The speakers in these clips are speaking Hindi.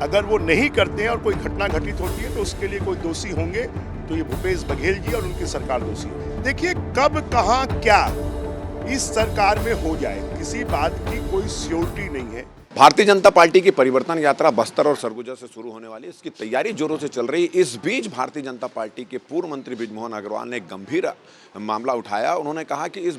अगर वो नहीं करते हैं और कोई घटना घटित होती है तो उसके लिए कोई दोषी होंगे तो ये भूपेश बघेल जी और उनकी सरकार दोषी है। देखिए, कब कहां क्या इस सरकार में हो जाए किसी बात की कोई श्योरिटी नहीं है। भारतीय जनता पार्टी की परिवर्तन यात्रा बस्तर और सरगुजा से शुरू होने वाली है। इसकी तैयारी जोरों से चल रही है। इस बीच भारतीय जनता पार्टी के पूर्व मंत्री बृजमोहन अग्रवाल ने एक गंभीर मामला उठाया। उन्होंने कहा कि इस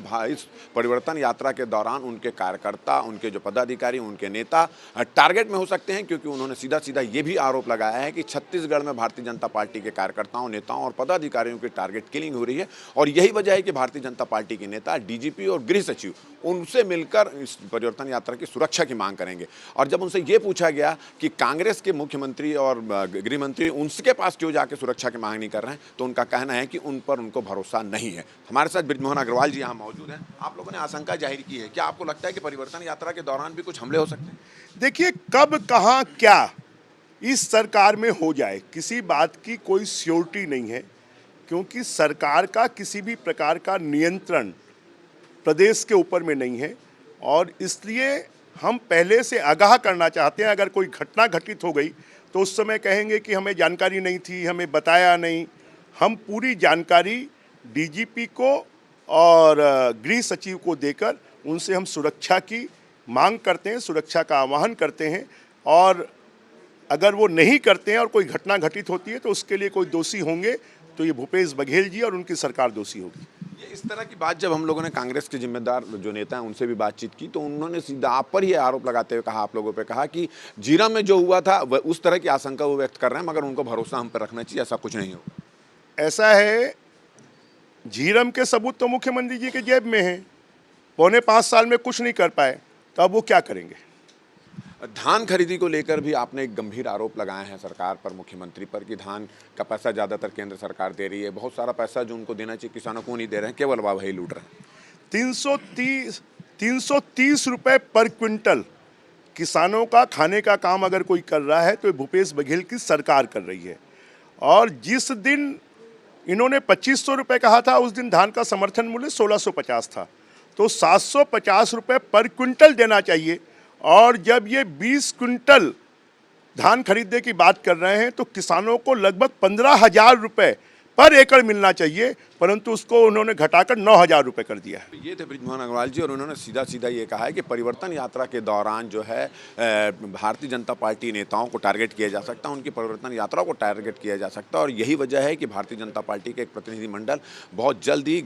परिवर्तन यात्रा के दौरान उनके कार्यकर्ता, उनके जो पदाधिकारी, उनके नेता टारगेट में हो सकते हैं, क्योंकि उन्होंने सीधा सीधा ये भी आरोप लगाया है कि छत्तीसगढ़ में भारतीय जनता पार्टी के कार्यकर्ताओं, नेताओं और पदाधिकारियों की टारगेट किलिंग हो रही है। और यही वजह है कि भारतीय जनता पार्टी के नेता डीजीपी और गृह सचिव उनसे मिलकर इस परिवर्तन यात्रा की सुरक्षा की मांग करेंगे। और जब उनसे ये पूछा गया कि कांग्रेस के मुख्यमंत्री और गृह मंत्री उनके पास क्यों जाके सुरक्षा की मांग नहीं कर रहे हैं, तो उनका कहना है कि उन पर उनको भरोसा नहीं है। हमारे साथ बृजमोहन अग्रवाल जी यहाँ मौजूद हैं। आप लोगों ने आशंका जाहिर की है, क्या आपको लगता है कि परिवर्तन यात्रा के दौरान भी कुछ हमले हो सकते हैं? देखिए, कब कहां क्या इस सरकार में हो जाए किसी बात की कोई श्योरिटी नहीं है, क्योंकि सरकार का किसी भी प्रकार का नियंत्रण प्रदेश के ऊपर में नहीं है। और इसलिए हम पहले से आगाह करना चाहते हैं। अगर कोई घटना घटित हो गई तो उस समय कहेंगे कि हमें जानकारी नहीं थी, हमें बताया नहीं। हम पूरी जानकारी डीजीपी को और गृह सचिव को देकर उनसे हम सुरक्षा की मांग करते हैं, सुरक्षा का आह्वान करते हैं। और अगर वो नहीं करते हैं और कोई घटना घटित होती है तो उसके लिए कोई दोषी होंगे तो ये भूपेश बघेल जी और उनकी सरकार दोषी होगी। ये इस तरह की बात जब हम लोगों ने कांग्रेस के जिम्मेदार जो नेता हैं उनसे भी बातचीत की, तो उन्होंने सीधा आप पर ही आरोप लगाते हुए कहा, आप लोगों पे कहा कि जीरा में जो हुआ था वह उस तरह की आशंका वो व्यक्त कर रहे हैं, मगर उनको भरोसा हम पर रखना चाहिए, ऐसा कुछ नहीं हो। ऐसा है, झीरम के सबूत तो मुख्यमंत्री जी के जेब में हैं। 4.25 साल में कुछ नहीं कर पाए, तो अब वो क्या करेंगे? धान खरीदी को लेकर भी आपने एक गंभीर आरोप लगाए हैं सरकार पर, मुख्यमंत्री पर, कि धान का पैसा ज़्यादातर केंद्र सरकार दे रही है। बहुत सारा पैसा जो उनको देना चाहिए किसानों को नहीं दे रहे हैं, केवल वाह लूट रहे हैं। 330 रुपये पर क्विंटल किसानों का खाने का काम अगर कोई कर रहा है तो भूपेश बघेल की सरकार कर रही है। और जिस दिन इन्होंने 2500 रुपये कहा था, उस दिन धान का समर्थन मूल्य 1650 था। तो 750 रुपये पर क्विंटल देना चाहिए। और जब ये 20 क्विंटल धान खरीदने की बात कर रहे हैं तो किसानों को लगभग 15,000 रुपये पर एकड़ मिलना चाहिए, परंतु उसको उन्होंने घटाकर 9,000 रुपये कर दिया है। ये थे बृजमोहन अग्रवाल जी, और उन्होंने सीधा सीधा ये कहा है कि परिवर्तन यात्रा के दौरान जो है भारतीय जनता पार्टी नेताओं को टारगेट किया जा सकता है, उनकी परिवर्तन यात्रा को टारगेट किया जा सकता है। और यही वजह है कि भारतीय जनता पार्टी के एक प्रतिनिधिमंडल बहुत जल्द ही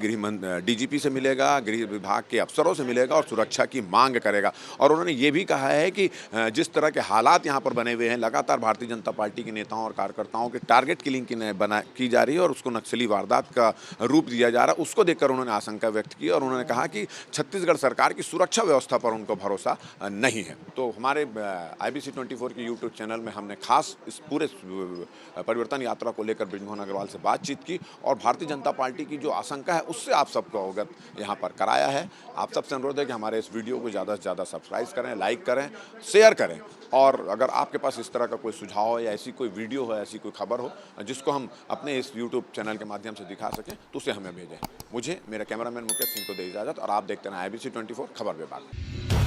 डीजीपी से मिलेगा, गृह विभाग के अफसरों से मिलेगा और सुरक्षा की मांग करेगा। और उन्होंने ये भी कहा है कि जिस तरह के हालात यहाँ पर बने हुए हैं, लगातार भारतीय जनता पार्टी के नेताओं और कार्यकर्ताओं के टारगेट किलिंग की जा रही है और उसको नक्सली वारदात का रूप दिया जा रहा है, उसको देखकर उन्होंने आशंका व्यक्त की। और उन्होंने कहा कि छत्तीसगढ़ सरकार की सुरक्षा व्यवस्था पर उनको भरोसा नहीं है। तो हमारे IBC 24 के YouTube चैनल में हमने खास इस पूरे परिवर्तन यात्रा को लेकर बृजमोहन अग्रवाल से बातचीत की और भारतीय जनता पार्टी की जो आशंका है उससे आप सबको अवगत यहाँ पर कराया है। आप सबसे अनुरोध है कि हमारे इस वीडियो को ज़्यादा से ज़्यादा सब्सक्राइब करें, लाइक करें, शेयर करें। और अगर आपके पास इस तरह का कोई सुझाव हो या ऐसी कोई वीडियो हो, ऐसी कोई खबर हो जिसको हम अपने इस YouTube चैनल के माध्यम से दिखा सकें, तो उसे हमें भेजें। मुझे मेरा कैमरामैन मुकेश सिंह को दे इजाज़त, और आप देखते हैं IBC 24 खबर विभाग।